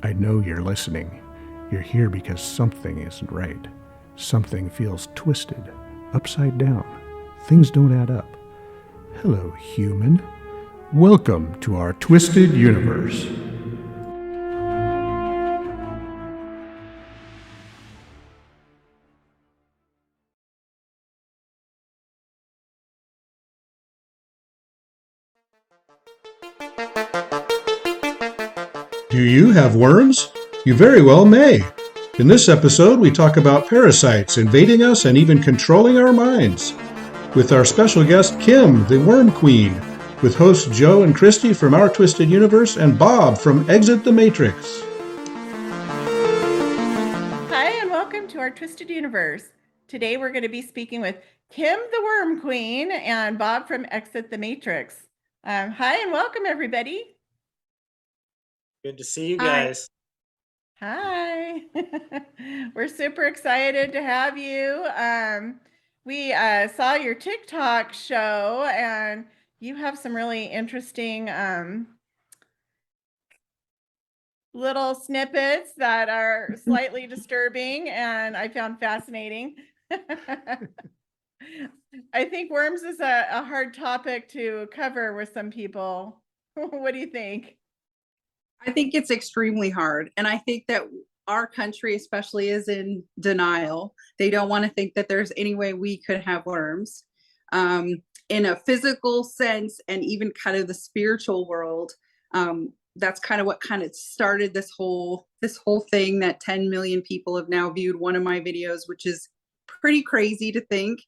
I know you're listening. You're here because something isn't right. Something feels twisted, upside down. Things don't add up. Hello, human. Welcome to our twisted universe. Do you have worms? You very well may. In this episode, we talk about parasites invading us and even controlling our minds. With our special guest, Kim, the Worm Queen, with hosts Joe and Christy from Our Twisted Universe and Bob from Exit the Matrix. Hi, and welcome to Our Twisted Universe. Today, we're going to be speaking with Kim, the Worm Queen, and Bob from Exit the Matrix. Hi, and welcome, everybody. Good to see you guys. Hi. We're super excited to have you. We saw your TikTok show, and you have some really interesting little snippets that are slightly disturbing, and I found fascinating. I think worms is a hard topic to cover with some people. What do you think? I think it's extremely hard. And I think that our country especially is in denial. They don't want to think that there's any way we could have worms. In a physical sense, and even kind of the spiritual world, that's kind of what kind of started this whole thing that 10 million people have now viewed one of my videos, which is pretty crazy to think.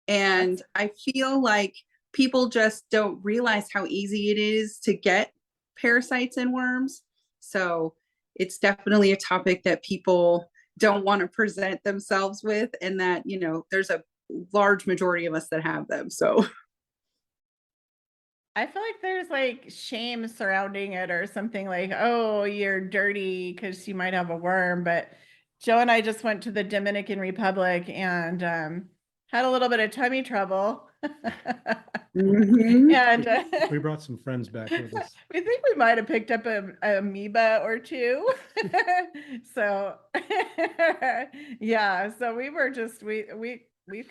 And I feel like people just don't realize how easy it is to get parasites and worms. So it's definitely a topic that people don't want to present themselves with, and that, you know, there's a large majority of us that have them. So I feel like there's like shame surrounding it, or something like, oh, you're dirty because you might have a worm. But Joe and I just went to the Dominican Republic and had a little bit of tummy trouble. And We brought some friends back with us. we think we might have picked up a amoeba or two. So yeah, so we were just we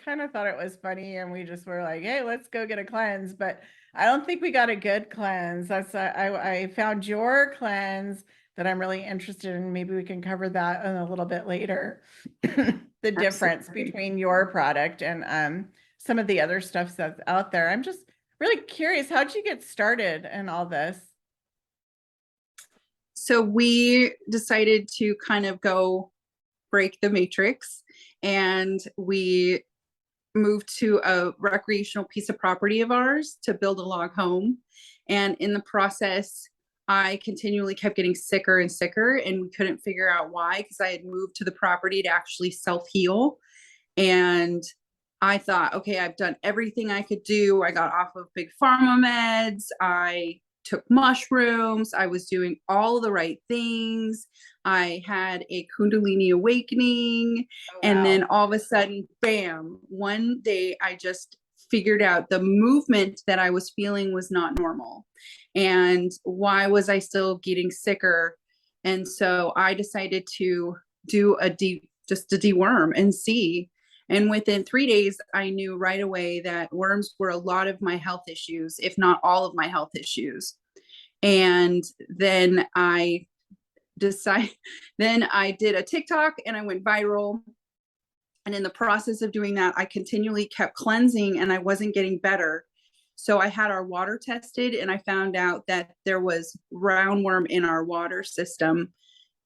kind of thought it was funny, and we just were like, hey, let's go get a cleanse. But I don't think we got a good cleanse. That's I found your cleanse that I'm really interested in. Maybe we can cover that in a little bit later. The difference between your product and some of the other stuff that's out there. I'm just really curious, how'd you get started in all this? So we decided to kind of go break the matrix, and we moved to a recreational piece of property of ours to build a log home. And in the process, I continually kept getting sicker and sicker, and we couldn't figure out why, because I had moved to the property to actually self-heal. And I thought, okay, I've done everything I could do. I got off of big pharma meds. I took mushrooms. I was doing all the right things. I had a Kundalini awakening. Oh, wow. And then all of a sudden, bam, one day I just figured out the movement that I was feeling was not normal. And why was I still getting sicker? And so I decided to do just a deworm and see. And within 3 days, I knew right away that worms were a lot of my health issues, if not all of my health issues. And then I did a TikTok, and I went viral. And in the process of doing that, I continually kept cleansing, and I wasn't getting better. So I had our water tested, and I found out that there was roundworm in our water system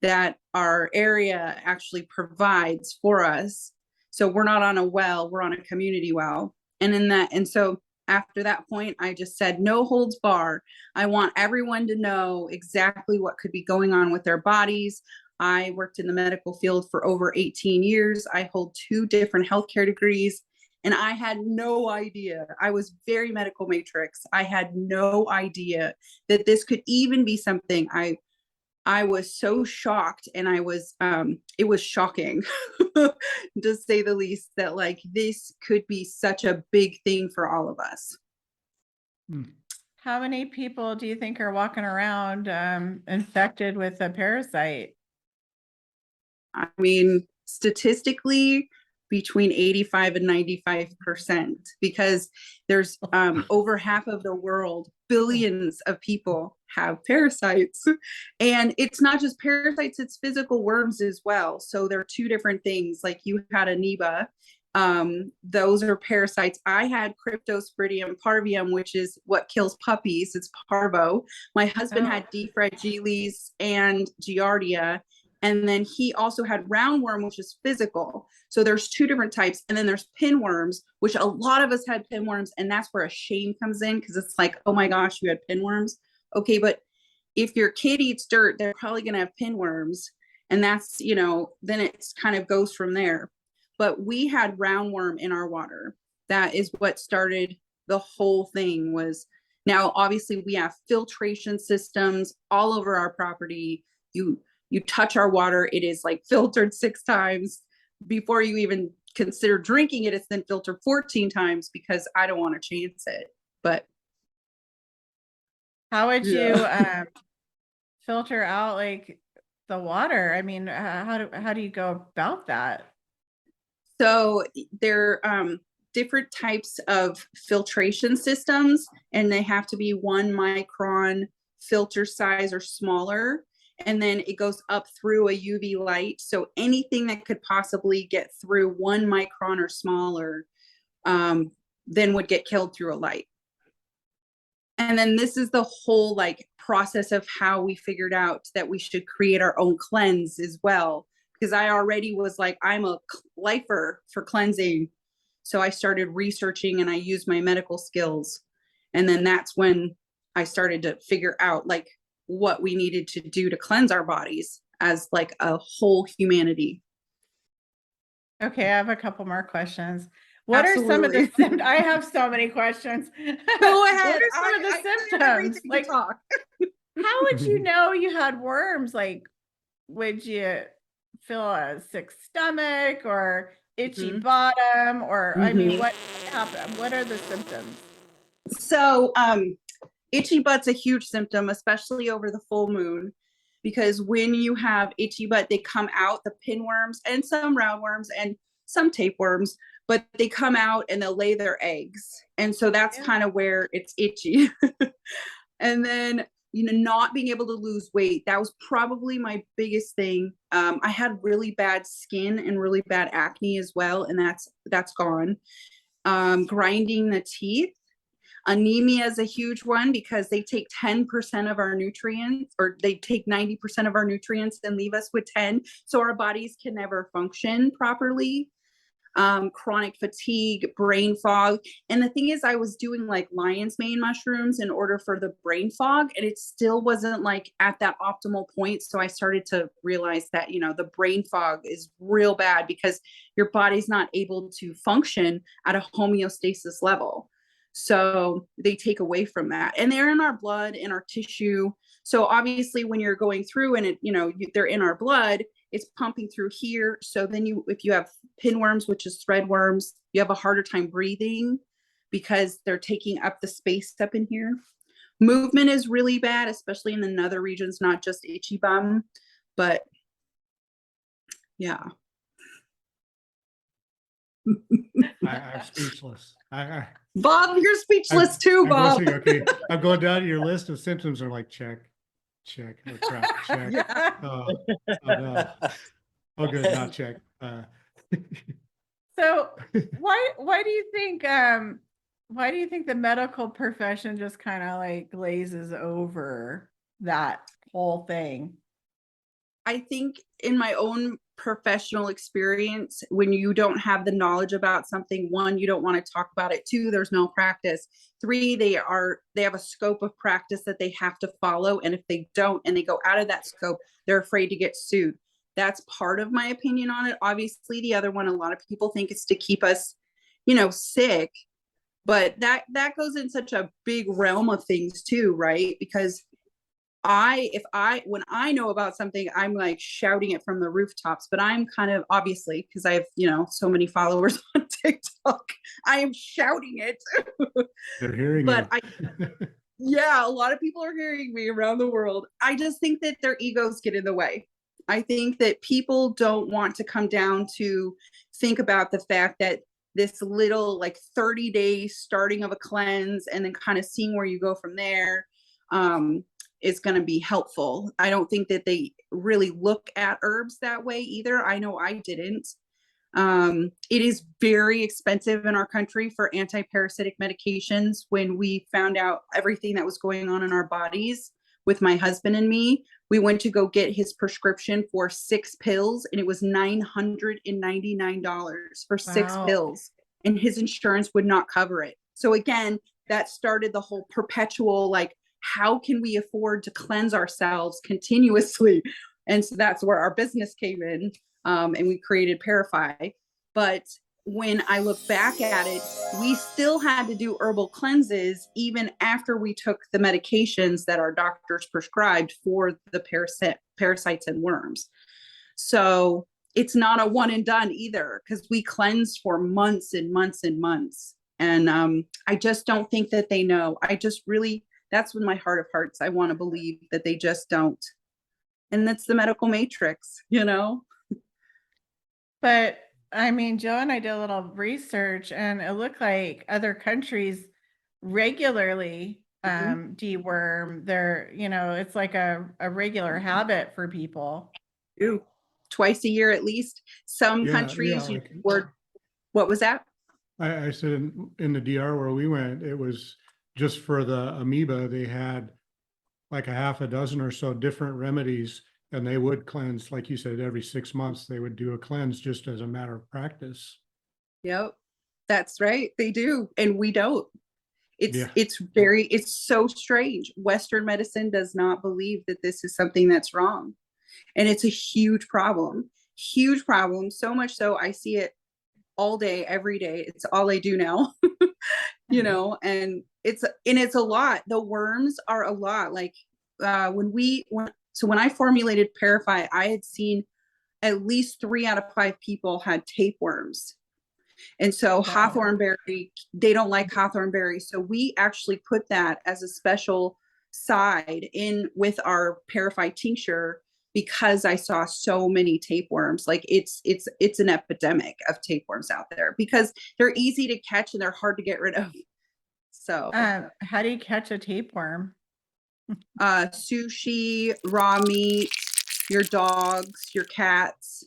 that our area actually provides for us. So we're not on a well, we're on a community well. And so after that point, I just said, no holds bar. I want everyone to know exactly what could be going on with their bodies. I worked in the medical field for over 18 years. I hold 2 different healthcare degrees, and I had no idea. I was very medical matrix. I had no idea that this could even be something. I was so shocked, and it was shocking to say the least, that like this could be such a big thing for all of us. how many people do you think are walking around infected with a parasite? I mean, statistically, between 85 and 95%, because there's over half of the world, billions of people have parasites. And it's not just parasites, it's physical worms as well. So they're two different things. Like you had amoeba, those are parasites. I had cryptosporidium parvium, which is what kills puppies. It's parvo. My husband had D. fragilis and giardia. And then he also had roundworm, which is physical. So there's two different types. And then there's pinworms, which a lot of us had pinworms. And that's where a shame comes in, because it's like, oh my gosh, you had pinworms. Okay, but if your kid eats dirt, they're probably going to have pinworms. And that's, then it's kind of goes from there. But we had roundworm in our water. That is what started the whole thing. Was now obviously we have filtration systems all over our property. You touch our water, it is like filtered 6 times before you even consider drinking it. It's then filtered 14 times because I don't want to chance it. But how would you filter out like the water? I mean, how do you go about that? So there different types of filtration systems, and they have to be 1 micron filter size or smaller. And then it goes up through a UV light. So anything that could possibly get through 1 micron or smaller, then would get killed through a light. And then this is the whole like process of how we figured out that we should create our own cleanse as well. Because I already was like, I'm a lifer for cleansing. So I started researching and I used my medical skills. And then that's when I started to figure out like what we needed to do to cleanse our bodies as like a whole humanity. Okay, I have a couple more questions. What Absolutely. are some of the symptoms? I have so many questions. Go ahead. What are some of the symptoms? Like, talk. how would you know you had worms? Like, would you feel a sick stomach or itchy bottom? Or I mean, what happened? What are the symptoms? So itchy butt's a huge symptom, especially over the full moon, because when you have itchy butt, they come out, the pinworms and some roundworms and some tapeworms, but they come out and they'll lay their eggs. And so that's kind of where it's itchy. And then, not being able to lose weight, that was probably my biggest thing. I had really bad skin and really bad acne as well, and that's gone. Grinding the teeth. Anemia is a huge one because they take 10% of our nutrients, or they take 90% of our nutrients and leave us with 10. So our bodies can never function properly. Chronic fatigue, brain fog. And the thing is, I was doing like lion's mane mushrooms in order for the brain fog, and it still wasn't like at that optimal point. So I started to realize that, the brain fog is real bad because your body's not able to function at a homeostasis level. So they take away from that, and they're in our blood, in our tissue. So obviously when you're going through and they're in our blood, it's pumping through here. So then if you have pinworms, which is threadworms, you have a harder time breathing because they're taking up the space up in here. Movement is really bad, especially in the nether regions, not just itchy bum, but yeah. I'm speechless. Bob, you're speechless too, Bob. Okay, I'm going down to your list of symptoms. Are like check. Oh crap, check. Yeah. Oh no. Oh good, not check. So why do you think the medical profession just kind of like glazes over that whole thing? I think in my own professional experience, when you don't have the knowledge about something, 1, you don't want to talk about it. 2, there's no practice. 3, they have a scope of practice that they have to follow. And if they don't, and they go out of that scope, they're afraid to get sued. That's part of my opinion on it. Obviously, the other one, a lot of people think it's to keep us, sick, but that goes in such a big realm of things too, right? Because when I know about something, I'm like shouting it from the rooftops, but I'm kind of, obviously, because I have, so many followers on TikTok, I am shouting it. They're hearing but you. Yeah, a lot of people are hearing me around the world. I just think that their egos get in the way. I think that people don't want to come down to think about the fact that this little like 30-day starting of a cleanse and then kind of seeing where you go from there is going to be helpful. I don't think that they really look at herbs that way either. I know I didn't. It is very expensive in our country for anti-parasitic medications. When we found out everything that was going on in our bodies with my husband and me, we went to go get his prescription for 6 pills and it was $999 for 6 Wow. pills, and his insurance would not cover it. So again, that started the whole perpetual, like, how can we afford to cleanse ourselves continuously? And so that's where our business came in. And we created Parify. But when I look back at it, we still had to do herbal cleanses even after we took the medications that our doctors prescribed for the parasites and worms. So it's not a one and done either, because we cleansed for months and months and months. And I just don't think that they know. I just really, that's with my heart of hearts, I want to believe that they just don't. And that's the medical matrix, you know? But I mean, Joe and I did a little research and it looked like other countries regularly deworm their, it's like a regular habit for people. Ooh, twice a year at least. Some Yeah, countries yeah, what was that? I said in the DR where we went, it was just for the amoeba, they had like a half a dozen or so different remedies, and they would cleanse, like you said, every 6 months, they would do a cleanse just as a matter of practice. Yep, that's right. They do. And we don't. Yeah. It's so strange. Western medicine does not believe that this is something that's wrong. And it's a huge problem. Huge problem. So much so I see it all day, every day. It's all I do now. You know, and it's a lot. The worms are a lot. Like when I formulated Parify, I had seen at least 3 out of 5 people had tapeworms. And so hawthorn berry, they don't like hawthorn berry. So we actually put that as a special side in with our Parify tincture, because I saw so many tapeworms. Like it's an epidemic of tapeworms out there because they're easy to catch and they're hard to get rid of. So how do you catch a tapeworm? sushi, raw meat, your dogs, your cats.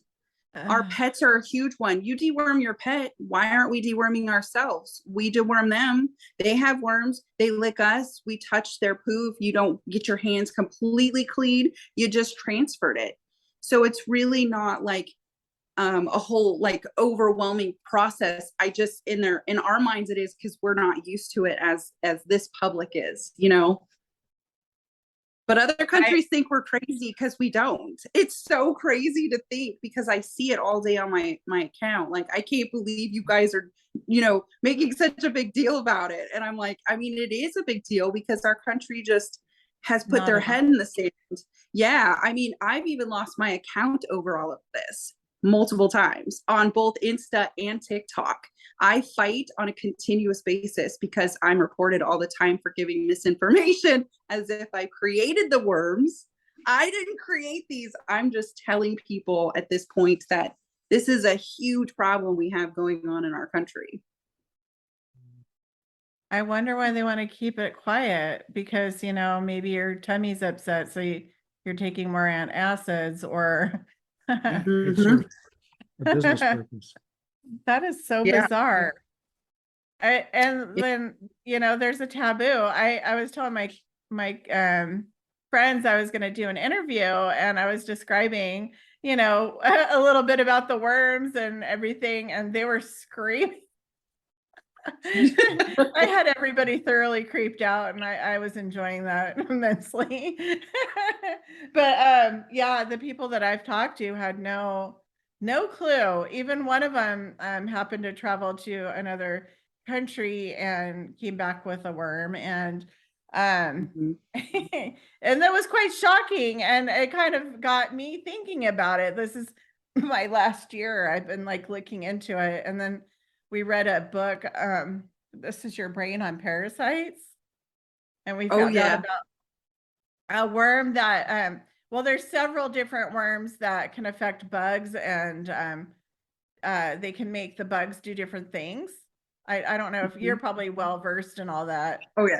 Our pets are a huge one. You deworm your pet. Why aren't we deworming ourselves? We deworm them. They have worms. They lick us. We touch their poo. If you don't get your hands completely clean, you just transferred it. So it's really not like a whole like overwhelming process. In our minds it is, because we're not used to it as this public is, you know. But other countries think we're crazy because we don't. It's so crazy to think, because I see it all day on my account. Like, I can't believe you guys are, making such a big deal about it. And I'm like, I mean, it is a big deal because our country just has put their head in the sand. Yeah. I mean, I've even lost my account over all of this multiple times on both Insta and TikTok. I fight on a continuous basis because I'm reported all the time for giving misinformation as if I created the worms. I didn't create these. I'm just telling people at this point that this is a huge problem we have going on in our country. I wonder why they want to keep it quiet, because, maybe your tummy's upset, so you're taking more antacids or It's for a business purpose. That is so bizarre. Then, there's a taboo. I was telling my friends I was going to do an interview, and I was describing, a little bit about the worms and everything, and they were screaming. I had everybody thoroughly creeped out, and I was enjoying that immensely. But yeah, the people that I've talked to had no clue. Even one of them happened to travel to another country and came back with a worm, and and that was quite shocking, and it kind of got me thinking about it. This is my last year. I've been like looking into it, and then we read a book, This Is Your Brain on Parasites. And we Oh, found out yeah. about a worm that, well, there's several different worms that can affect bugs, and they can make the bugs do different things. I don't know if you're probably well versed in all that. Oh, yeah.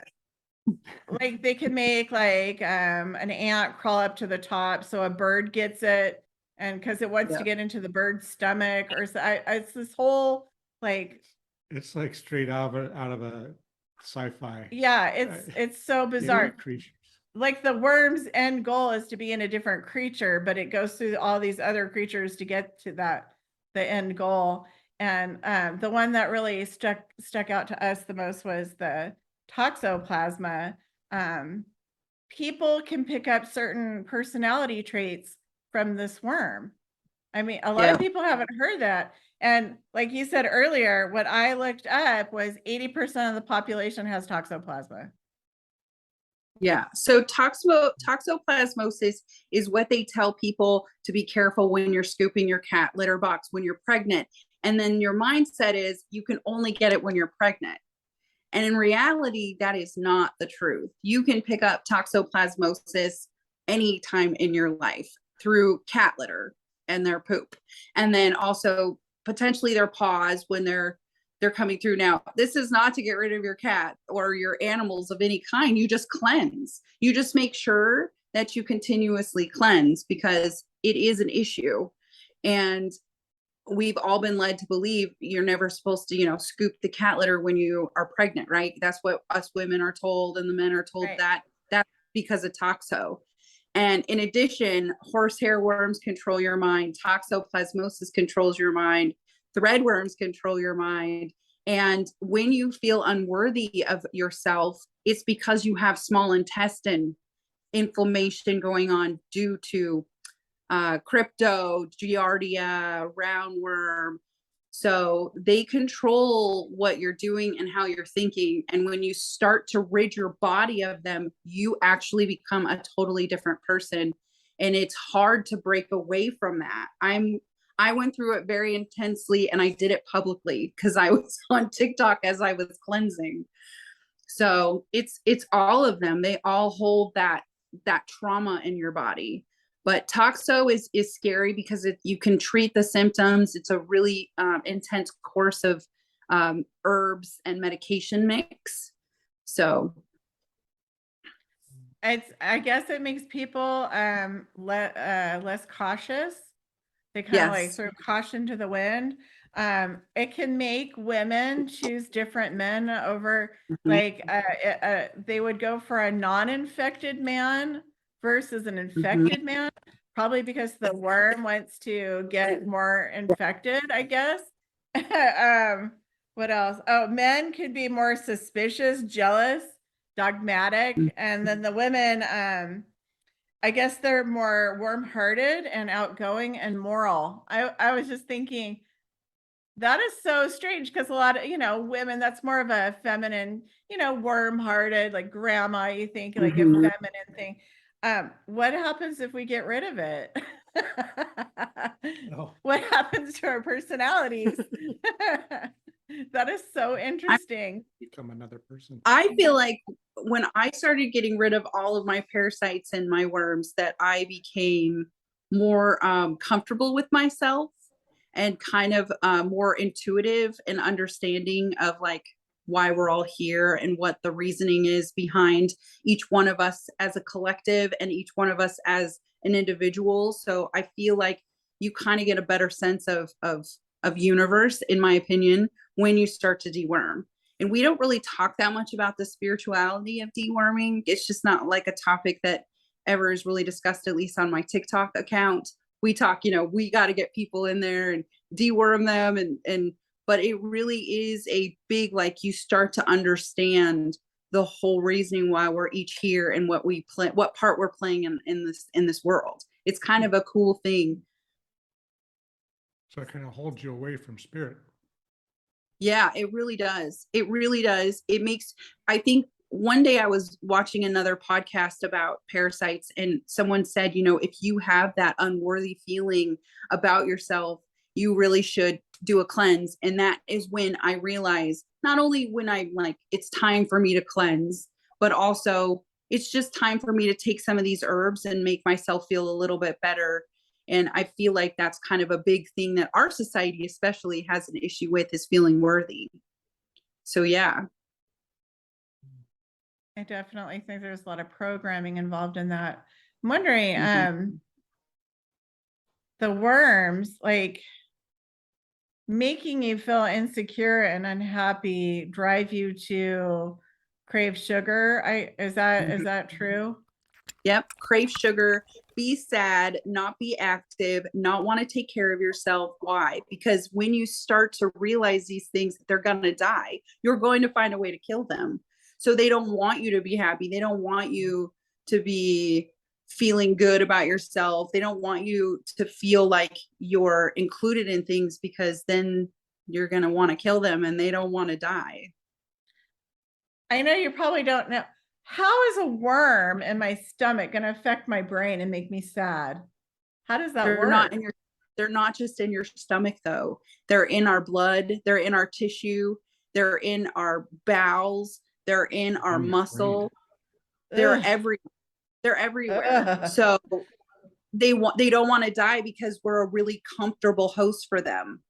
Like they can make like an ant crawl up to the top so a bird gets it, and because it wants to Yeah. get into the bird's stomach, or so it's this whole like, It's like straight out of a sci-fi. yeah, it's so bizarre. Creatures. Like the worm's end goal is to be in a different creature, but it goes through all these other creatures to get to the end goal. And the one that really stuck out to us the most was the toxoplasma. People can pick up certain personality traits from this worm. I mean, a lot of people haven't heard that. And like you said earlier, what I looked up was 80% of the population has toxoplasma. Yeah. So toxoplasmosis is what they tell people to be careful when you're scooping your cat litter box when you're pregnant. And then your mindset is you can only get it when you're pregnant. And in reality, that is not the truth. You can pick up toxoplasmosis anytime in your life through cat litter and their poop. And then also potentially their paws when they're coming through. Now, this is not to get rid of your cat or your animals of any kind. You just cleanse. You just make sure that you continuously cleanse because it is an issue. And we've all been led to believe you're never supposed to, scoop the cat litter when you are pregnant, right? That's what us women are told, and the men are told Right. that's because of toxo. And in addition, horsehair worms control your mind, toxoplasmosis controls your mind, threadworms control your mind. And when you feel unworthy of yourself, it's because you have small intestine inflammation going on due to crypto, giardia, roundworm. So they control what you're doing and how you're thinking. And when you start to rid your body of them, you actually become a totally different person. And it's hard to break away from that. I went through it very intensely, and I did it publicly because I was on TikTok as I was cleansing. So it's all of them. They all hold that trauma in your body. But toxo is scary because you can treat the symptoms. It's a really intense course of herbs and medication mix. So I guess it makes people less cautious. They kind of like yes. throw caution to the wind. It can make women choose different men over, like they would go for a non-infected man versus an infected man, probably because the worm wants to get more infected, I guess. What else? Oh, men could be more suspicious, jealous, dogmatic, and then the women, I guess they're more warm-hearted and outgoing and moral. I was just thinking that is so strange because a lot of, women, that's more of a feminine, warm-hearted, like grandma, you think like a feminine thing. What happens if we get rid of it? Oh. What happens to our personalities? That is so interesting. Become another person. I feel like when I started getting rid of all of my parasites and my worms, that I became more comfortable with myself and kind of more intuitive and understanding of like why we're all here and what the reasoning is behind each one of us as a collective and each one of us as an individual. So I feel like you kind of get a better sense of universe, in my opinion, when you start to deworm. And we don't really talk that much about the spirituality of deworming. It's just not like a topic that ever is really discussed, at least on my TikTok account. We talk, we got to get people in there and deworm them. But it really is a big, like, you start to understand the whole reasoning why we're each here and what we play, what part we're playing in this world. It's kind of a cool thing. So it kind of holds you away from spirit. Yeah, it really does. It really does. I think one day I was watching another podcast about parasites, and someone said, if you have that unworthy feeling about yourself, you really should do a cleanse. And that is when I realized, not only when I'm like, it's time for me to cleanse, but also it's just time for me to take some of these herbs and make myself feel a little bit better. And I feel like that's kind of a big thing that our society especially has an issue with, is feeling worthy. So yeah. I definitely think there's a lot of programming involved in that. I'm wondering, the worms, like making you feel insecure and unhappy, drive you to crave sugar. Is that true? Yep. Crave sugar, be sad, not be active, not want to take care of yourself. Why? Because when you start to realize these things, they're going to die, you're going to find a way to kill them. So they don't want you to be happy. They don't want you to be feeling good about yourself. They don't want you to feel like you're included in things, because then you're going to want to kill them and they don't want to die. I know you probably don't know. How is a worm in my stomach going to affect my brain and make me sad? How does that work? They're not just in your stomach though. They're in our blood. They're in our tissue. They're in our bowels. They're in our muscle. They're everywhere. So they don't want to die because we're a really comfortable host for them.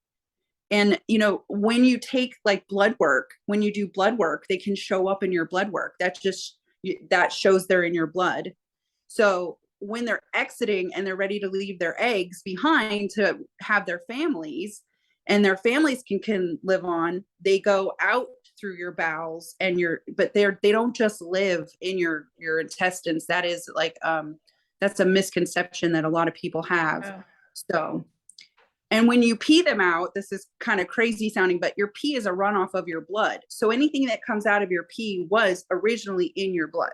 And, you know, when you take like blood work, when you do blood work, they can show up in your blood work. That shows they're in your blood. So when they're exiting and they're ready to leave their eggs behind to have their families, and their families can live on, they go out through your bowels and they don't just live in your intestines. That is like, that's a misconception that a lot of people have. Oh. So, and when you pee them out, this is kind of crazy sounding, but your pee is a runoff of your blood. So anything that comes out of your pee was originally in your blood,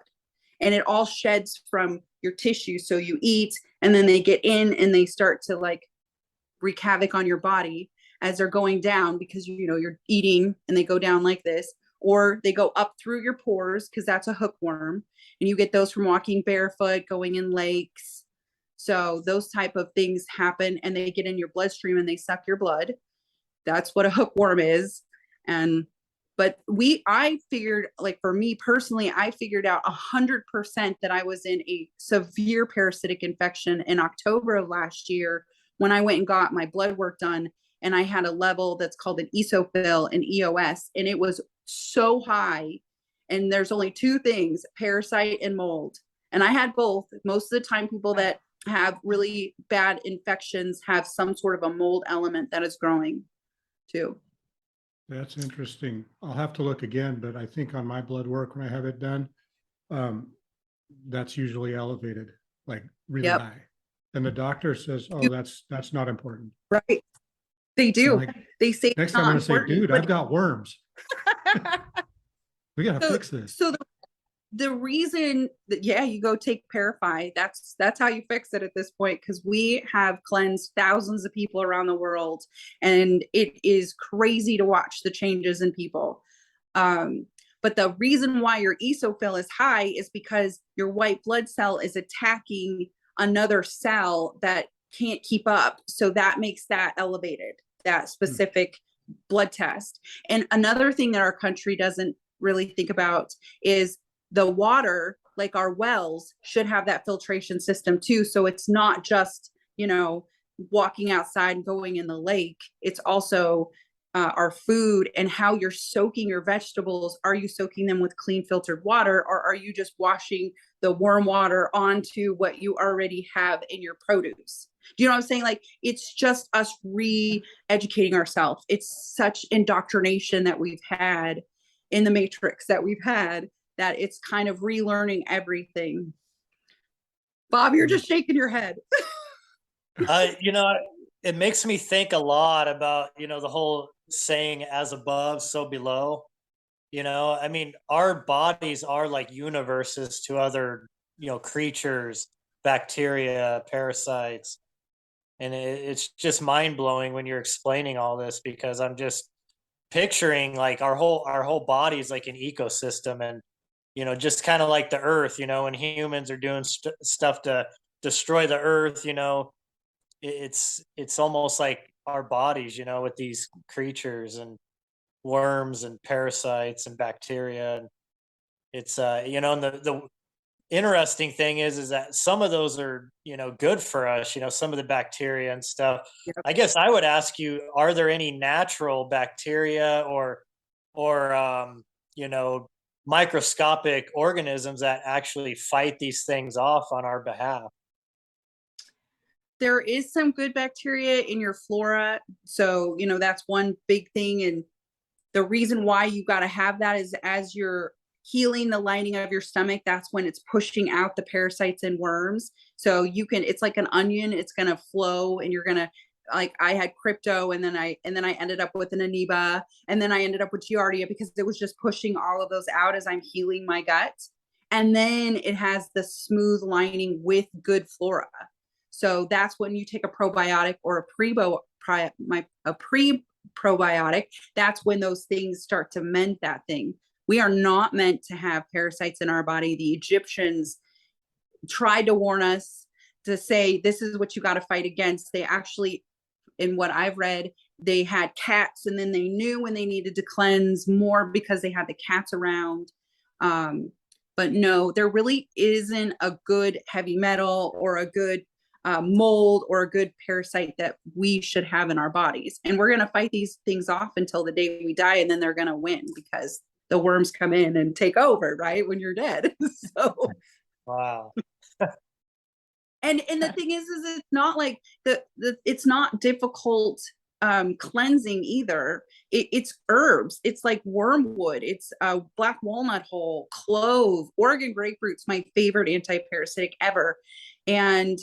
and it all sheds from your tissue. So you eat, and then they get in and they start to like wreak havoc on your body as they're going down, because you're eating and they go down like this, or they go up through your pores, because that's a hookworm, and you get those from walking barefoot, going in lakes. So those type of things happen, and they get in your bloodstream and they suck your blood. That's what a hookworm is. But I figured, like for me personally, I figured out 100% that I was in a severe parasitic infection in October of last year, when I went and got my blood work done, and I had a level that's called an eosinophil and EOS, and it was so high. And there's only two things: parasite and mold. And I had both. Most of the time, people that have really bad infections have some sort of a mold element that is growing too. That's interesting. I'll have to look again, but I think on my blood work, when I have it done, that's usually elevated, like really high. And the doctor says, oh, that's not important. Right. They do. Like, they say next time I'm going to say, dude, I've got worms. We got to fix this. So the reason that, you go take Parafy, that's how you fix it at this point, because we have cleansed thousands of people around the world, and it is crazy to watch the changes in people. But the reason why your eosinophil is high is because your white blood cell is attacking another cell that can't keep up. So that makes that elevated, that specific blood test. And another thing that our country doesn't really think about is the water, like our wells, should have that filtration system too. So it's not just, walking outside and going in the lake. It's also our food and how you're soaking your vegetables. Are you soaking them with clean filtered water, or are you just washing the worm water onto what you already have in your produce? Do you know what I'm saying? Like, it's just us re-educating ourselves. It's such indoctrination that we've had in the matrix that we've had, that it's kind of relearning everything. Bob, you're just shaking your head. It makes me think a lot about, the whole saying, as above, so below. I mean, our bodies are like universes to other, creatures, bacteria, parasites. And it's just mind blowing when you're explaining all this, because I'm just picturing like our whole body is like an ecosystem, and just kind of like the earth, when humans are doing stuff to destroy the earth, it's almost like our bodies, with these creatures and worms and parasites and bacteria. And It's you know, and the interesting thing is that some of those are, you know, good for us, you know, some of the bacteria and stuff. Yep. I guess I would ask you, are there any natural bacteria or you know, microscopic organisms that actually fight these things off on our behalf? There is some good bacteria in your flora. So, you know, that's one big thing. And the reason why you got to have that is as you're healing the lining of your stomach, that's when it's pushing out the parasites and worms. So you can, it's like an onion, it's going to flow and you're going to, like I had crypto and then I ended up with an amoeba and then I ended up with giardia because it was just pushing all of those out as I'm healing my gut. And then it has the smooth lining with good flora. So that's when you take a probiotic or a pre-probiotic, that's when those things start to mend that thing. We are not meant to have parasites in our body. The Egyptians tried to warn us to say, this is what you got to fight against. They actually, in what I've read, they had cats and then they knew when they needed to cleanse more because they had the cats around. But no, there really isn't a good heavy metal or a good mold or a good parasite that we should have in our bodies. And we're going to fight these things off until the day we die. And then they're going to win because the worms come in and take over, right? When you're dead. So, Wow. and the thing is it's not like it's not difficult cleansing either. It's herbs. It's like wormwood. It's black walnut hull, clove, Oregon grapefruit's my favorite anti-parasitic ever. And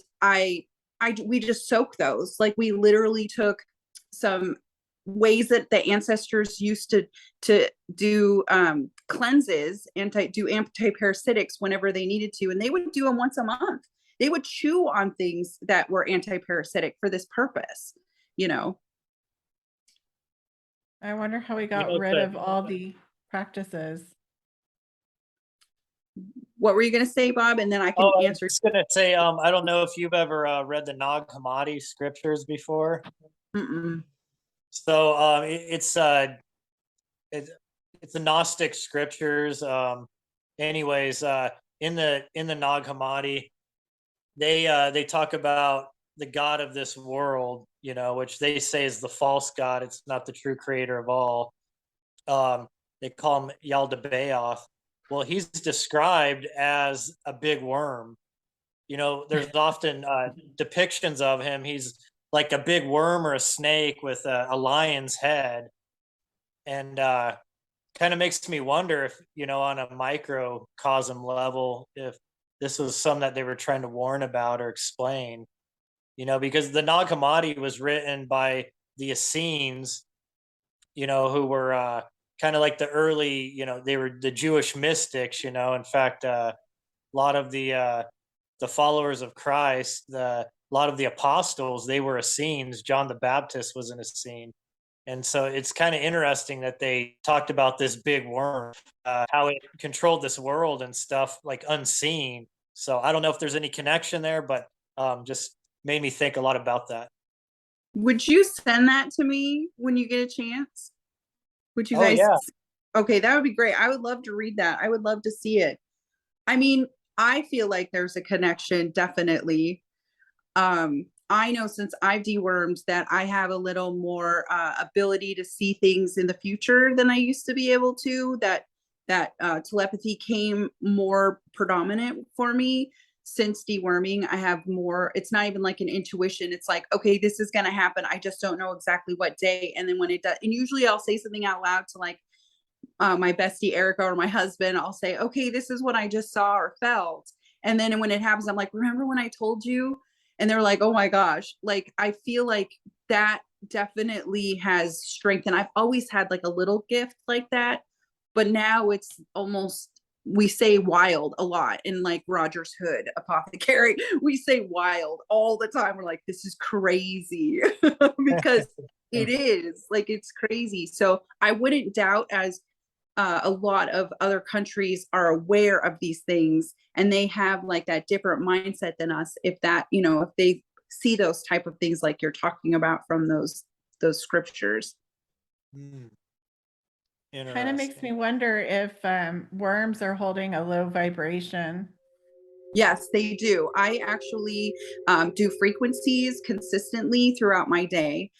we just soak those. Like we literally took some ways that the ancestors used to do cleanses, anti-parasitics whenever they needed to, and they would do them once a month. They would chew on things that were anti-parasitic for this purpose, you know. I wonder how we You got know, rid of all the practices. What were you going to say, Bob? And then I can oh, I was answer. just gonna say, I don't know if you've ever read the Nag Hammadi scriptures before. Mm-mm. So it's the Gnostic scriptures. Anyways, in the Nag Hammadi, they talk about the god of this world, you know, which they say is the false god. It's not the true creator of all. They call him Yaldabaoth. Well, he's described as a big worm. You know, there's often depictions of him. He's like a big worm or a snake with a lion's head, and kind of makes me wonder if, you know, on a microcosm level, if this was some that they were trying to warn about or explain, you know, because the Nag Hammadi was written by the Essenes, you know, who were kind of like the early, you know, they were the Jewish mystics, you know. In fact, a lot of the followers of Christ, a lot of the apostles, they were Essenes. John the Baptist was an Essene. And so it's kind of interesting that they talked about this big worm, how it controlled this world and stuff like unseen. So I don't know if there's any connection there, but just made me think a lot about that. Would you send that to me when you get a chance? Would you Oh, guys? yeah. Okay, that would be great. I would love to read that. I would love to see it. I mean, I feel like there's a connection, definitely. I know since I've dewormed that I have a little more ability to see things in the future than I used to be able to. That telepathy came more predominant for me since deworming. I have more. It's not even like an intuition. It's like, okay, this is gonna happen. I just don't know exactly what day. And then when it does, and usually I'll say something out loud to like my bestie Erica or my husband. I'll say, okay, this is what I just saw or felt. And then when it happens, I'm like, remember when I told you? And they're like, oh my gosh. Like, I feel like that definitely has strength. And I've always had like a little gift like that. But now it's almost, we say wild a lot in like Roger's Hood Apothecary. We say wild all the time. We're like, this is crazy because it is like, it's crazy. So I wouldn't doubt as a lot of other countries are aware of these things and they have like that different mindset than us. If that, you know, if they see those type of things like you're talking about from those scriptures. Kind of makes me wonder if worms are holding a low vibration. Yes, they do. I actually do frequencies consistently throughout my day.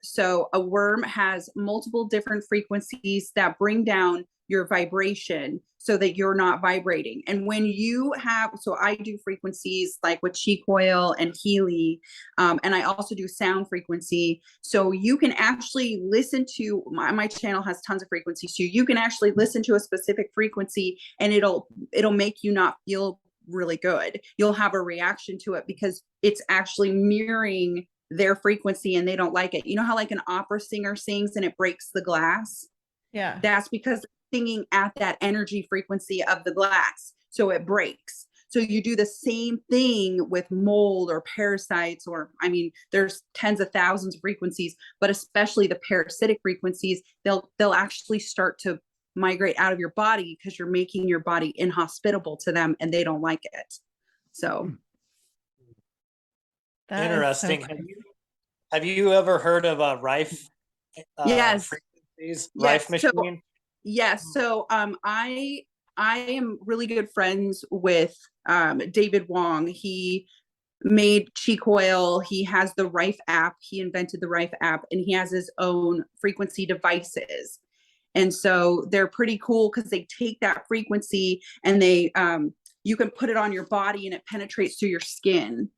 So a worm has multiple different frequencies that bring down your vibration so that you're not vibrating. And when you have, so I do frequencies like with cheek oil and Healy, and I also do sound frequency. So you can actually listen to my channel has tons of frequencies. So you can actually listen to a specific frequency and it'll make you not feel really good. You'll have a reaction to it because it's actually mirroring their frequency and they don't like it. You know how like an opera singer sings and it breaks the glass? Yeah. That's because they're singing at that energy frequency of the glass. So it breaks. So you do the same thing with mold or parasites, or I mean, there's tens of thousands of frequencies, but especially the parasitic frequencies, they'll actually start to migrate out of your body because you're making your body inhospitable to them and they don't like it. So interesting. Have you ever heard of a Rife yes frequencies? yes Rife machine? so I am really good friends with David Wong. He made cheek oil. He has the Rife app. He invented the Rife app and he has his own frequency devices. And so they're pretty cool because they take that frequency and they you can put it on your body and it penetrates through your skin.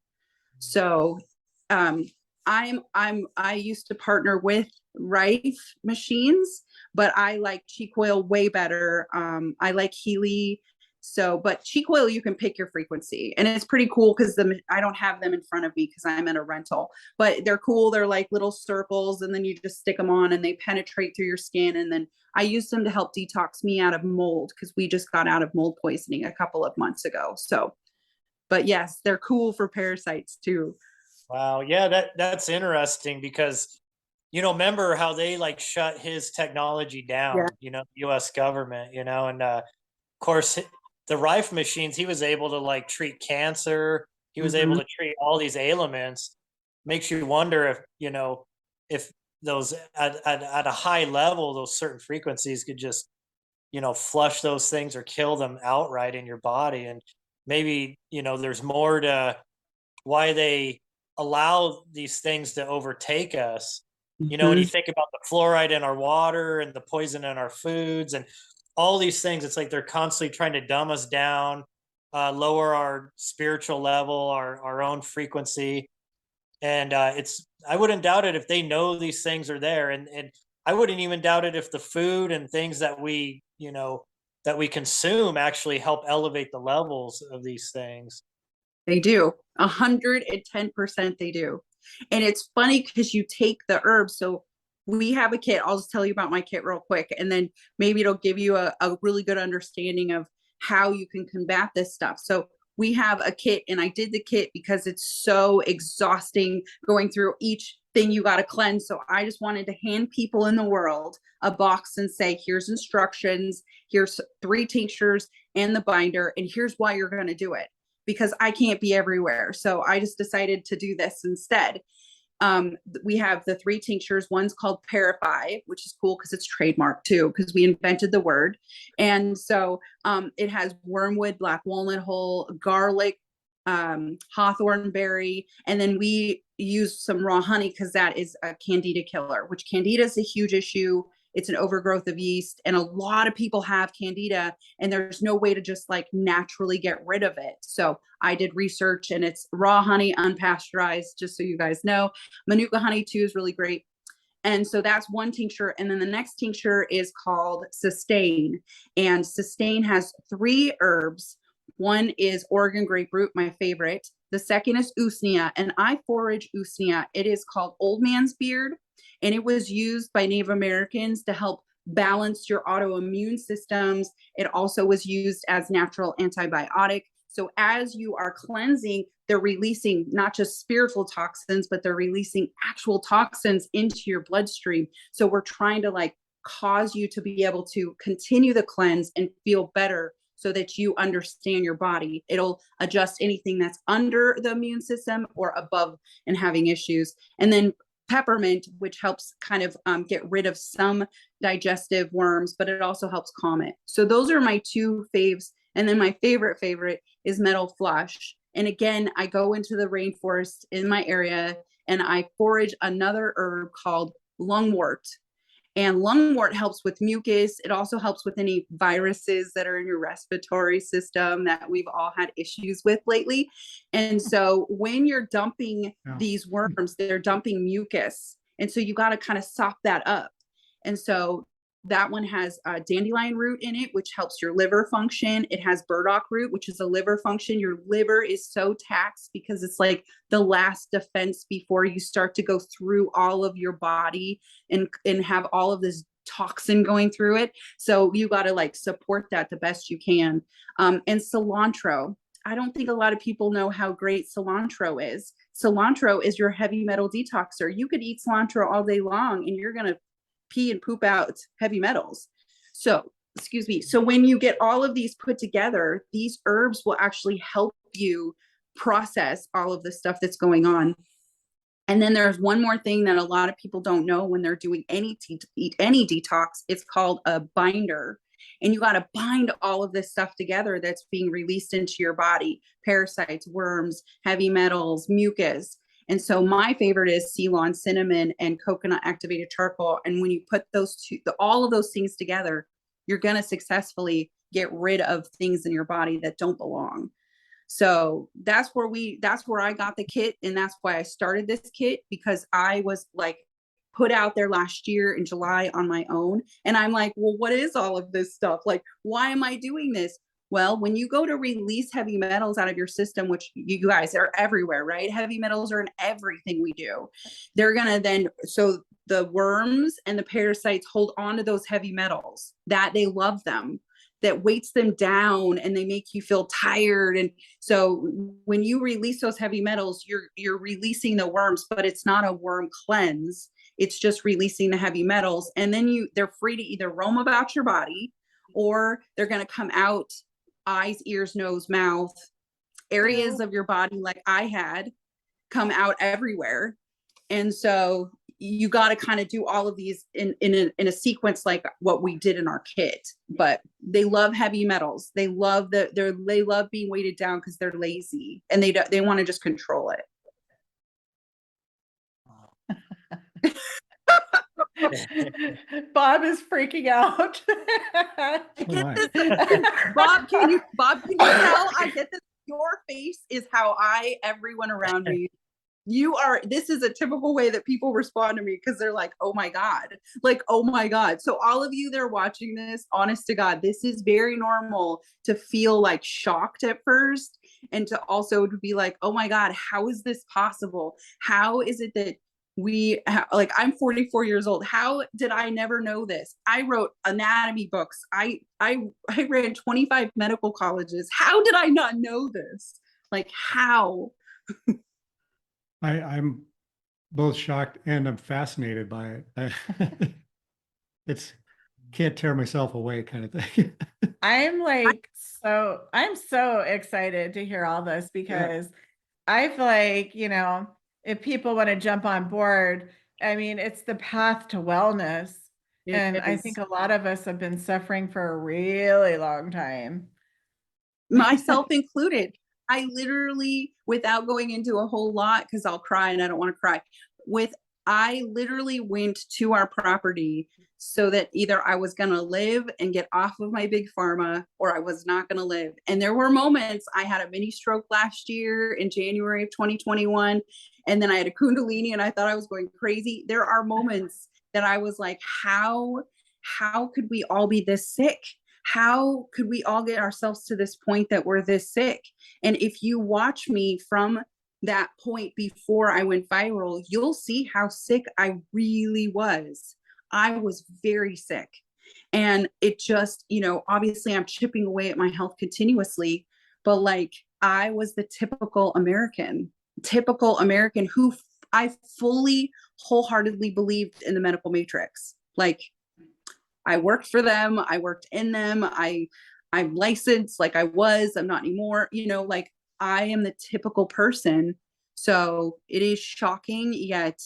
So I used to partner with Rife machines, but I like cheek oil way better. I like Healy. So, but cheek oil, you can pick your frequency and it's pretty cool because I don't have them in front of me because I'm in a rental, but they're cool. They're like little circles and then you just stick them on and they penetrate through your skin. And then I use them to help detox me out of mold because we just got out of mold poisoning a couple of months ago. So, but yes, they're cool for parasites too. Wow. Yeah, that's interesting because, remember how they like shut his technology down, Yeah. US government, and of course the Rife machines, he was able to like treat cancer. He was able to treat all these ailments. Makes you wonder if those at a high level, those certain frequencies could just, flush those things or kill them outright in your body. And maybe, there's more to why they allow these things to overtake us. When you think about the fluoride in our water and the poison in our foods and all these things, it's like they're constantly trying to dumb us down, lower our spiritual level, our own frequency. And I wouldn't doubt it if they know these things are there. And I wouldn't even doubt it if the food and things that we consume actually help elevate the levels of these things. They do 110% they do. And it's funny because you take the herbs. So we have a kit. I'll just tell you about my kit real quick. And then maybe it'll give you a really good understanding of how you can combat this stuff. So we have a kit and I did the kit because it's so exhausting going through each thing you got to cleanse. So I just wanted to hand people in the world a box and say, here's instructions, here's 3 tinctures and the binder, and here's why you're going to do it. Because I can't be everywhere. So I just decided to do this instead. We have the 3 tinctures. One's called Parafy, which is cool because it's trademarked too, because we invented the word. And so it has wormwood, black walnut hull, garlic, hawthorn berry, and then we use some raw honey because that is a candida killer, which candida is a huge issue. It's an overgrowth of yeast and a lot of people have candida and there's no way to just like naturally get rid of it. So I did research and it's raw honey, unpasteurized, just so you guys know. Manuka honey too is really great. And so that's one tincture. And then the next tincture is called Sustain. And Sustain has 3 herbs. One is Oregon grapefruit, my favorite. The second is Usnea, and I forage Usnea. It is called Old Man's Beard, and it was used by Native Americans to help balance your autoimmune systems. It also was used as natural antibiotic. So as you are cleansing, they're releasing not just spiritual toxins, but they're releasing actual toxins into your bloodstream. So we're trying to like cause you to be able to continue the cleanse and feel better so that you understand your body. It'll adjust anything that's under the immune system or above and having issues. And then peppermint, which helps kind of get rid of some digestive worms, but it also helps calm it. So those are my two faves. And then my favorite is metal flush. And again, I go into the rainforest in my area and I forage another herb called lungwort. And lungwort helps with mucus. It also helps with any viruses that are in your respiratory system that we've all had issues with lately. And so when you're dumping these worms, they're dumping mucus. And so you got to kind of sop that up. And so that one has dandelion root in it, which helps your liver function. It has burdock root, which is a liver function. Your liver is so taxed because it's like the last defense before you start to go through all of your body and have all of this toxin going through it. So you got to like support that the best you can. And cilantro. I don't think a lot of people know how great cilantro is. Cilantro is your heavy metal detoxer. You could eat cilantro all day long and you're going to pee and poop out heavy metals. So, excuse me. So when you get all of these put together, these herbs will actually help you process all of the stuff that's going on. And then there's one more thing that a lot of people don't know when they're doing any detox. It's called a binder. And you got to bind all of this stuff together that's being released into your body: parasites, worms, heavy metals, mucus. And so my favorite is Ceylon cinnamon and coconut activated charcoal. And when you put those two, all of those things together, you're going to successfully get rid of things in your body that don't belong. So that's where I got the kit. And that's why I started this kit, because I was like put out there last year in July on my own. And I'm like, well, what is all of this stuff? Like, why am I doing this? Well, when you go to release heavy metals out of your system, which you guys are everywhere, right? Heavy metals are in everything we do. They're going to then, so the worms and the parasites hold on to those heavy metals, that they love them, that weights them down, and they make you feel tired. And so when you release those heavy metals, you're releasing the worms, but it's not a worm cleanse. It's just releasing the heavy metals. And then they're free to either roam about your body, or they're going to come out eyes, ears, nose, mouth, areas of your body like I had come out everywhere. And so you got to kind of do all of these in a sequence like what we did in our kit. But they love heavy metals. They love they love being weighted down because they're lazy and they want to just control it. Bob is freaking out. Bob, can you tell I get this? Your face is how everyone around me, this is a typical way that people respond to me, because they're like, oh my God. Like, oh my God. So all of you that are watching this, honest to God, this is very normal to feel like shocked at first, and to also to be like, oh my God, how is this possible? How is it that I'm 44 years old. How did I never know this? I wrote anatomy books. I ran 25 medical colleges. How did I not know this? Like, how? I'm both shocked and I'm fascinated by it. It's can't tear myself away kind of thing. I'm so excited to hear all this, because I feel like, if people want to jump on board, I mean, it's the path to wellness. And I think a lot of us have been suffering for a really long time. Myself included. I literally, without going into a whole lot, because I'll cry and I don't want to cry, I literally went to our property so that either I was going to live and get off of my big pharma, or I was not going to live. And there were moments. I had a mini stroke last year in January of 2021. And then I had a Kundalini and I thought I was going crazy. There are moments that I was like, how could we all be this sick? How could we all get ourselves to this point that we're this sick? And if you watch me from that point before I went viral, you'll see how sick I really was. I was very sick. And it just, obviously I'm chipping away at my health continuously, but like I was the typical American who I fully, wholeheartedly believed in the medical matrix. Like I worked for them. I worked in them. I'm licensed like I was. I'm not anymore. Like I am the typical person. So it is shocking, yet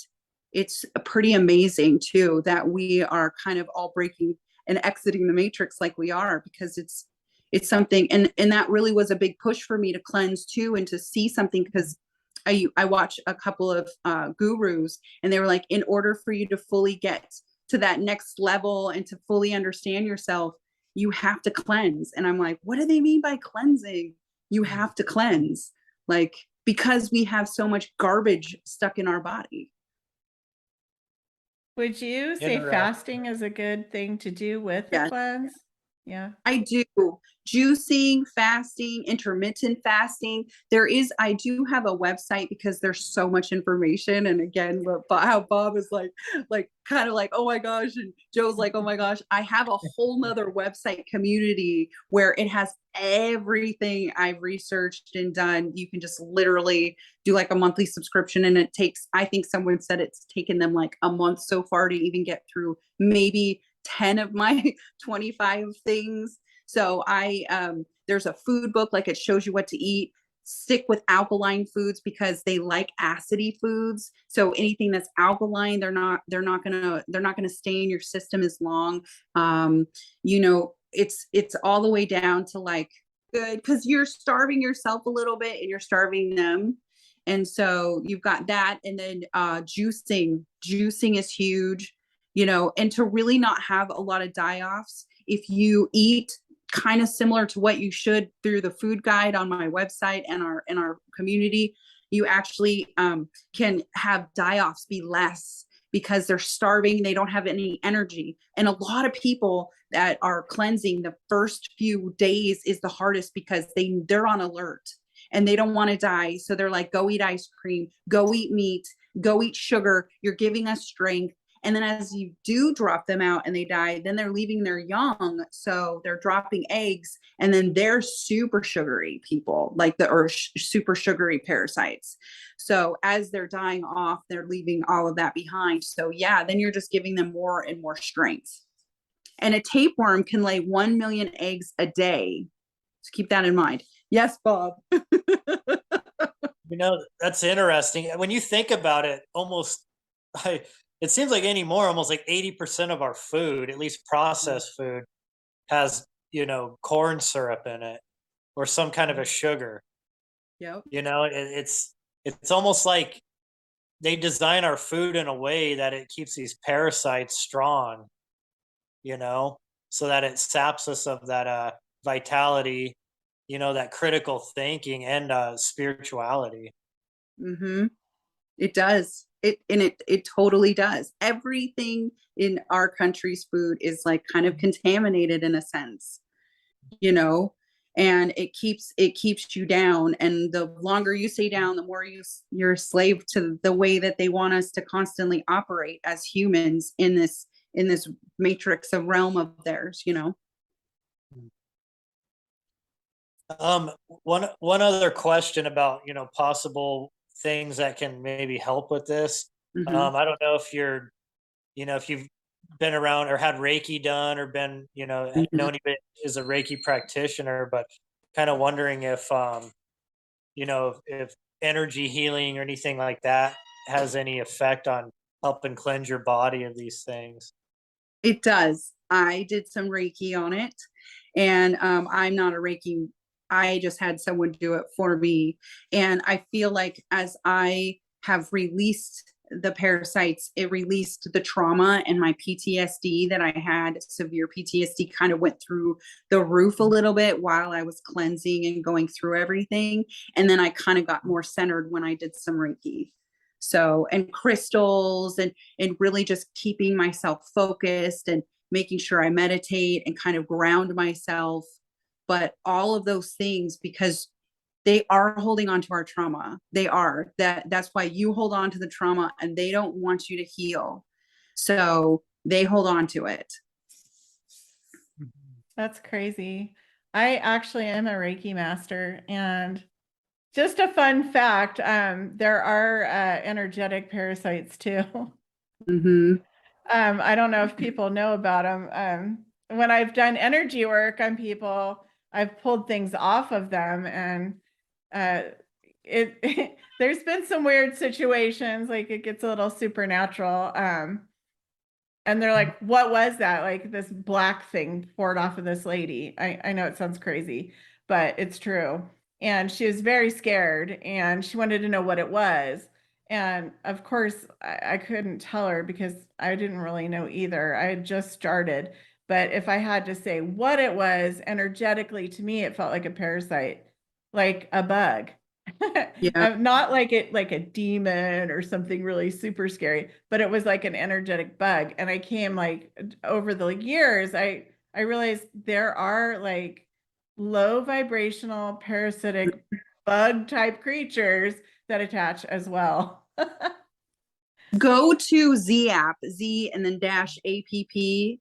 it's pretty amazing too that we are kind of all breaking and exiting the matrix like we are, because it's something, and that really was a big push for me to cleanse too, and to see something, because I watched a couple of gurus, and they were like, in order for you to fully get to that next level and to fully understand yourself, you have to cleanse. And I'm like, what do they mean by cleansing? You have to cleanse, like, because we have so much garbage stuck in our body. Would you say Interesting. fasting is a good thing to do with the Yes. cleanse? Yeah. I do. Juicing, fasting, intermittent fasting. I do have a website, because there's so much information. And again, how Bob is like kind of like, oh my gosh. And Joe's like, oh my gosh. I have a whole nother website community where it has everything I've researched and done. You can just literally do like a monthly subscription. And it takes, I think someone said it's taken them like a month so far to even get through maybe 10 of my 25 things. So there's a food book, like it shows you what to eat. Stick with alkaline foods, because they like acidy foods. So anything that's alkaline, they're not gonna stay in your system as long. It's all the way down to like good, because you're starving yourself a little bit and you're starving them. And so you've got that. And then juicing is huge, and to really not have a lot of die-offs. If you eat kind of similar to what you should through the food guide on my website and our community, you actually can have die-offs be less, because they're starving, they don't have any energy. And a lot of people that are cleansing, the first few days is the hardest, because they're on alert and they don't want to die. So they're like, go eat ice cream, go eat meat, go eat sugar, you're giving us strength. And then as you do drop them out and they die, then they're leaving their young. So they're dropping eggs, and then they're super sugary people, like super sugary parasites. So as they're dying off, they're leaving all of that behind. So yeah, then you're just giving them more and more strength. And a tapeworm can lay 1 million eggs a day. So keep that in mind. Yes, Bob. That's interesting. When you think about it, it seems like anymore, almost like 80% of our food, at least processed food, has, corn syrup in it or some kind of a sugar. Yep. It's almost like they design our food in a way that it keeps these parasites strong, so that it saps us of that vitality, that critical thinking and spirituality. Mm-hmm. It does. It totally does. Everything in our country's food is like kind of contaminated in a sense, and it keeps you down. And the longer you stay down, the more you're a slave to the way that they want us to constantly operate as humans in this matrix of realm of theirs. One other question about, possible things that can maybe help with this. Mm-hmm. I don't know if if you've been around or had Reiki done or been, Mm-hmm. know anybody is a Reiki practitioner, but kind of wondering if, if energy healing or anything like that has any effect on helping cleanse your body of these things. It does. I did some Reiki on it, and I'm not a Reiki. I just had someone do it for me. And I feel like as I have released the parasites, it released the trauma, and my PTSD that I had, severe PTSD, kind of went through the roof a little bit while I was cleansing and going through everything. And then I kind of got more centered when I did some Reiki. So, and crystals, and really just keeping myself focused and making sure I meditate and kind of ground myself. But all of those things, because they are holding on to our trauma. That's why you hold on to the trauma, and they don't want you to heal. So they hold on to it. That's crazy. I actually am a Reiki master, and just a fun fact, there are energetic parasites too. Mm-hmm. I don't know if people know about them. When I've done energy work on people, I've pulled things off of them, and there's been some weird situations, like it gets a little supernatural. And they're like, what was that? Like this black thing poured off of this lady. I know it sounds crazy, but it's true. And she was very scared and she wanted to know what it was. And of course, I couldn't tell her because I didn't really know either. I had just started. But if I had to say what it was energetically, to me, it felt like a parasite, like a bug. Yeah. Not like it like a demon or something really super scary, but it was like an energetic bug. And I came like over the years, I realized there are like low vibrational parasitic bug type creatures that attach as well. Go to Z app, Z and then dash APP,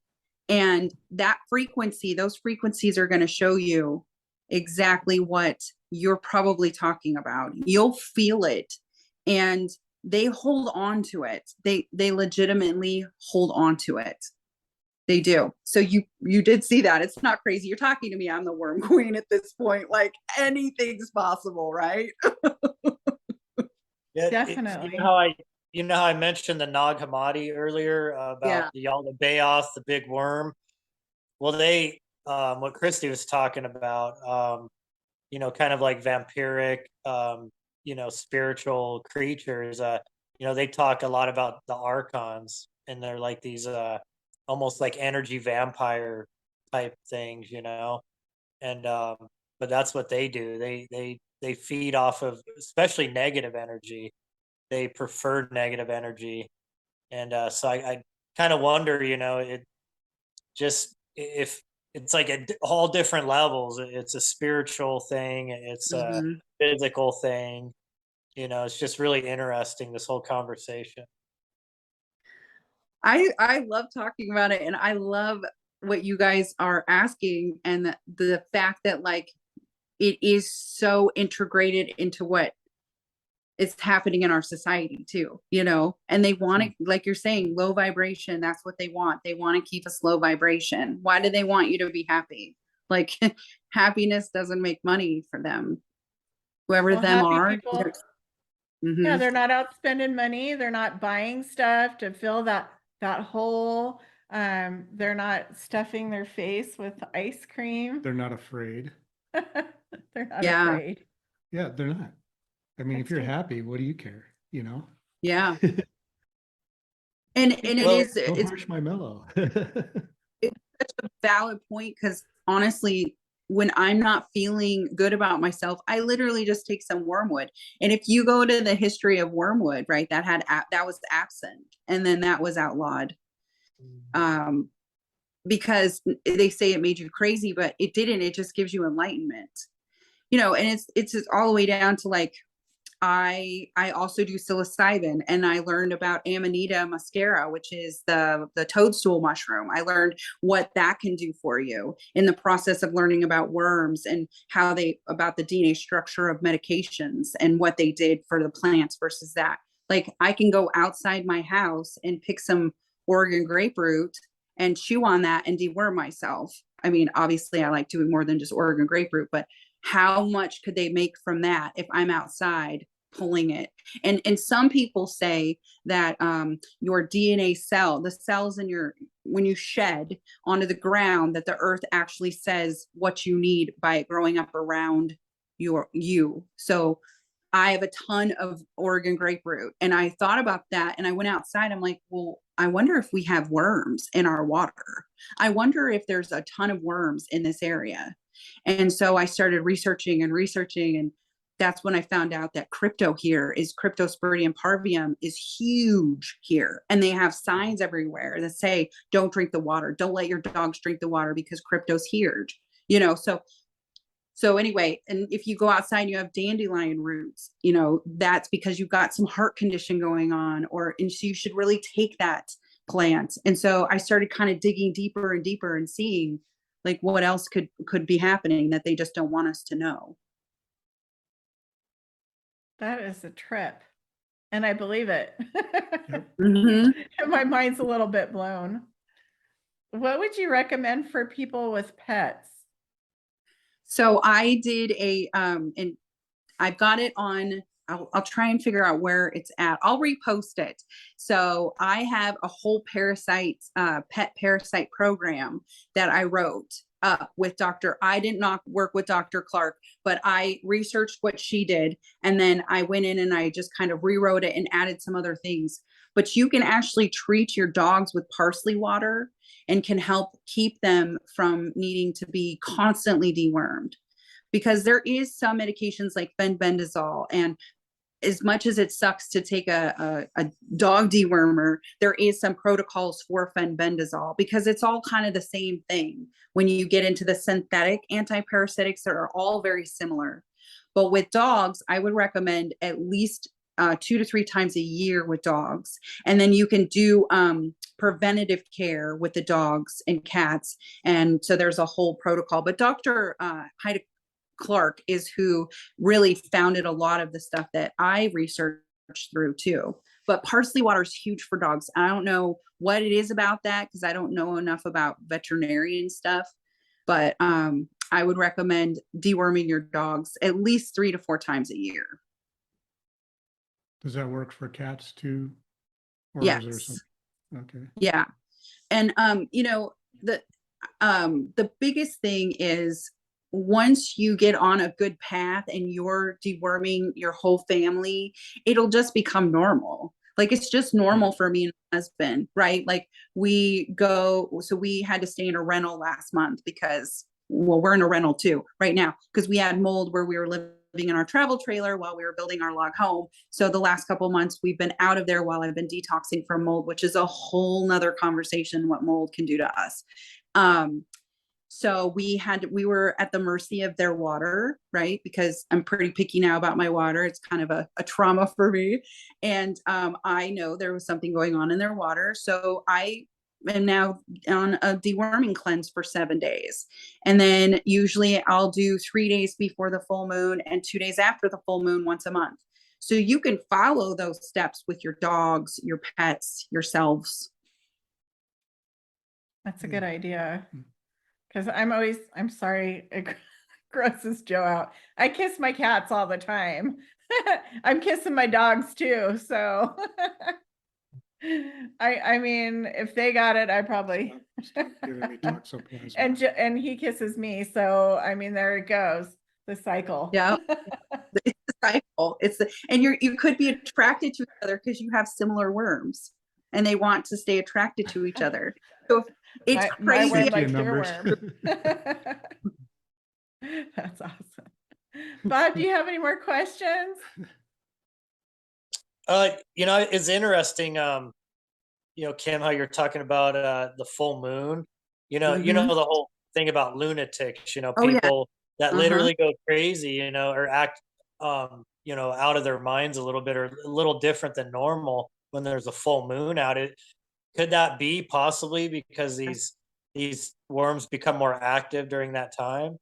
and that frequency, those frequencies are going to show you exactly what you're probably talking about. You'll feel it, and they hold on to it. They legitimately hold on to it. They do. So you did see that. It's not crazy. You're talking to me. I'm the worm queen at this point. Like anything's possible, right? Yeah, Definitely. you know how I mentioned the Nag Hammadi earlier about the Yaldabaoth, the big worm. Well, they what Christy was talking about, you know, kind of like vampiric, you know, spiritual creatures. You know, they talk a lot about the archons, and they're like these almost like energy vampire type things, you know. And but that's what they do. They feed off of especially negative energy. They prefer negative energy, and so I kind of wonder, you know, it just if it's like at all different levels. It's a spiritual thing. It's a Mhm. physical thing. You know, it's just really interesting, this whole conversation. I love talking about it, and I love what you guys are asking, and the fact that like it is so integrated into what is happening in our society too, you know. And they want it, like you're saying, low vibration. That's what they want. They want to keep us low vibration. Why do they want you to be happy? Like happiness doesn't make money for them. Whoever Well, them happy are. people, yeah, Mhm. they're not out spending money. They're not buying stuff to fill that hole. They're not stuffing their face with ice cream. They're not afraid. They're not Yeah. afraid. Yeah, they're not. I mean, if That's you're true. happy, what do you care? You know? Yeah. And it Because is Don't it's harsh my mellow. such a valid point, because honestly, when I'm not feeling good about myself, I literally just take some wormwood. And if you go to the history of wormwood, right, that was absent, and then that was outlawed. Um, because they say it made you crazy, but it didn't. It just gives you enlightenment, you know. And it's just all the way down to like I also do psilocybin, and I learned about Amanita muscaria, which is the toadstool mushroom. I learned what that can do for you in the process of learning about worms and how they about the DNA structure of medications and what they did for the plants versus that. Like I can go outside my house and pick some Oregon grapefruit and chew on that and deworm myself. I mean, obviously I like doing more than just Oregon grapefruit, but how much could they make from that if I'm outside pulling it? And some people say that your DNA cell, the cells in your, when you shed onto the ground, that the earth actually says what you need by growing up around you. So I have a ton of Oregon grapefruit, and I thought about that, and I went outside. I'm like, well, I wonder if we have worms in our water. I wonder if there's a ton of worms in this area. And so I started researching and researching, and that's when I found out that Cryptosporidium parvium is huge here. And they have signs everywhere that say, don't drink the water. Don't let your dogs drink the water because crypto's here, you know. So anyway, and if you go outside and you have dandelion roots, you know, that's because you've got some heart condition going on, and so you should really take that plant. And so I started kind of digging deeper and deeper and seeing like what else could be happening that they just don't want us to know. that is a trip. And I believe it. Mhm. And my mind's a little bit blown. What would you recommend for people with pets? So I did and I've got it on, I'll try and figure out where it's at. I'll repost it. So I have a whole pet parasite program that I wrote up with I did not work with Dr. Clark, but I researched what she did. And then I went in and I just kind of rewrote it and added some other things. But you can actually treat your dogs with parsley water and can help keep them from needing to be constantly dewormed. Because there is some medications like fenbendazole, and as much as it sucks to take a dog dewormer, there is some protocols for fenbendazole because it's all kind of the same thing. When you get into the synthetic antiparasitics, they are all very similar. But with dogs, I would recommend at least 2 to 3 times a year with dogs. And then you can do preventative care with the dogs and cats. And so there's a whole protocol. But Dr. Clark is who really founded a lot of the stuff that I researched through too. But parsley water is huge for dogs. I don't know what it is about that because I don't know enough about veterinarian stuff. But I would recommend deworming your dogs at least 3 to 4 times a year. Does that work for cats too? Or Yes. is there some? Okay. Yeah. And the biggest thing is once you get on a good path and you're deworming your whole family, it'll just become normal. Like it's just normal for me and my husband, right? Like we had to stay in a rental last month because, well, we're in a rental too right now because we had mold where we were living in our travel trailer while we were building our log home. So the last couple of months we've been out of there while I've been detoxing from mold, which is a whole nother conversation, what mold can do to us. So we were at the mercy of their water, right? Because I'm pretty picky now about my water. It's kind of a trauma for me. And I know there was something going on in their water. So I am now on a deworming cleanse for 7 days. And then usually I'll do 3 days before the full moon and 2 days after the full moon once a month. So you can follow those steps with your dogs, your pets, yourselves. That's a good idea. Because I'm sorry, it grosses Joe out. I kiss my cats all the time. I'm kissing my dogs too. So I mean, if they got it, I probably Giving me toxoplasma. and he kisses me. So I mean, there it goes, the cycle. Yeah. It's the cycle. And you could be attracted to each other because you have similar worms and they want to stay attracted to each other. So it's my crazy. worm Safety in likes your numbers. worm. That's awesome. Bob, do you have any more questions? It's interesting, Kim, how you're talking about the full moon. You know the whole thing about lunatics, people that literally go crazy, or act out of their minds a little bit or a little different than normal when there's a full moon out. Could that be possibly because these worms become more active during that time?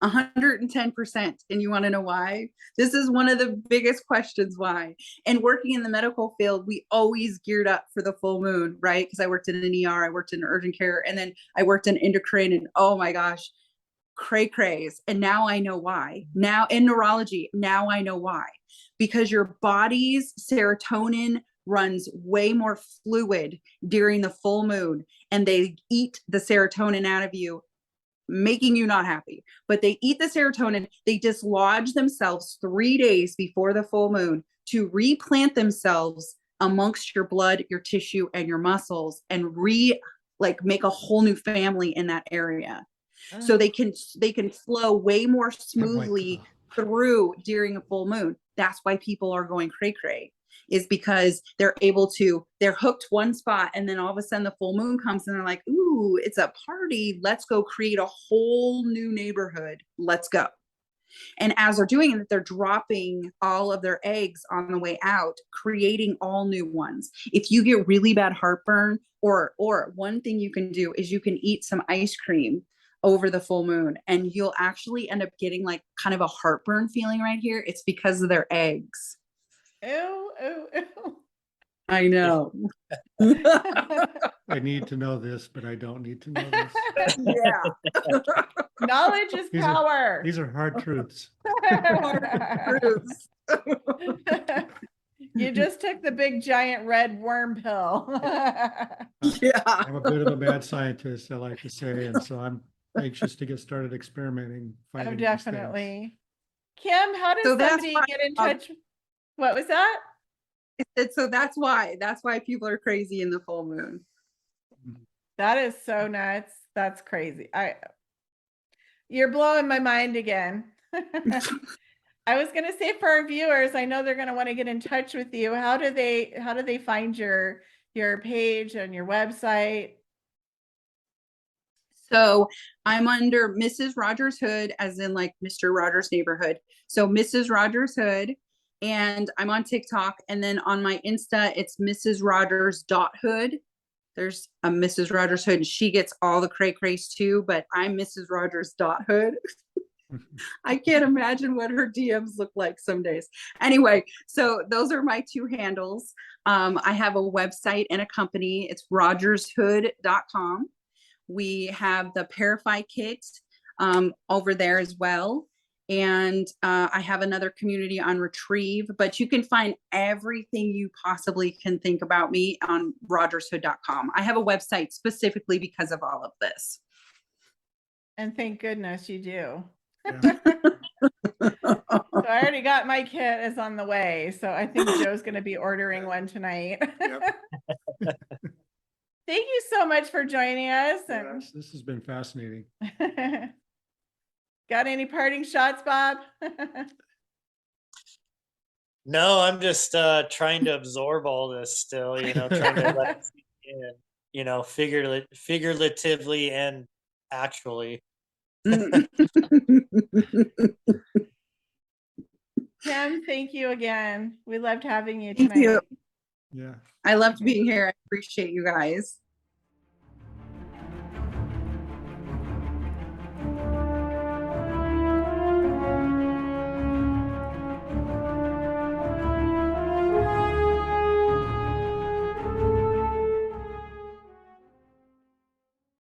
110%. And you want to know why? This is one of the biggest questions why. And working in the medical field, we always geared up for the full moon, right? Because I worked in an ER, I worked in urgent care, and then I worked in endocrine, and oh my gosh, craze. And now I know why. Now in neurology, now I know why. Because your body's serotonin runs way more fluid during the full moon, and they eat the serotonin out of you, making you not happy. But they eat the serotonin, they dislodge themselves 3 days before the full moon to replant themselves amongst your blood, your tissue, and your muscles, and make a whole new family in that area. So they can flow way more smoothly through during a full moon. That's why people are going cray, is because they're hooked one spot, and then all of a sudden the full moon comes and they're like, ooh, it's a party. Let's go create a whole new neighborhood. Let's go. And as they're doing it, they're dropping all of their eggs on the way out, creating all new ones. If you get really bad heartburn, or one thing you can do is you can eat some ice cream over the full moon, and you'll actually end up getting like kind of a heartburn feeling right here. It's because of their eggs. Ew, ew, ew. I know. I need to know this, but I don't need to know this. Yeah. Knowledge is These are- power. These are hard truths. Truths. You just took the big giant red worm pill. Yeah. I'm a bit of a mad scientist, I like to say, and so I'm anxious to get started experimenting. Oh, finding these things. definitely. Kim, how does So that's somebody why, get in touch? What was that? so that's why people are crazy in the full moon. That is so nuts. That's crazy. You're blowing my mind again. I was going to say for our viewers, I know they're going to want to get in touch with you. How do they find your page and your website? So I'm under Mrs. Rogers Hood, as in like Mr. Rogers' neighborhood. So Mrs. Rogers Hood, and I'm on TikTok, and then on my Insta, it's Mrs. Rogers.hood. There's a Mrs. Rogers Hood, and she gets all the cray craze too, but I'm Mrs. Rogers.hood. I can't imagine what her DMs look like some days. Anyway, so those are my two handles. I have a website and a company. It's rogershood.com. We have the Parify kit over there as well. And I have another community on Retrieve, but you can find everything you possibly can think about me on rogershood.com. I have a website specifically because of all of this. And thank goodness you do. Yeah. So I already got my kit is on the way. So I think Joe's going to be ordering one tonight. Yep. Thank you so much for joining us. And Yes, this has been fascinating. got any parting shots, Bob? No, I'm just trying to absorb all this still, trying to let it sink in, figuratively and actually. Kim, thank you again. We loved having you Thank tonight. you. Yeah. I loved being here. I appreciate you guys.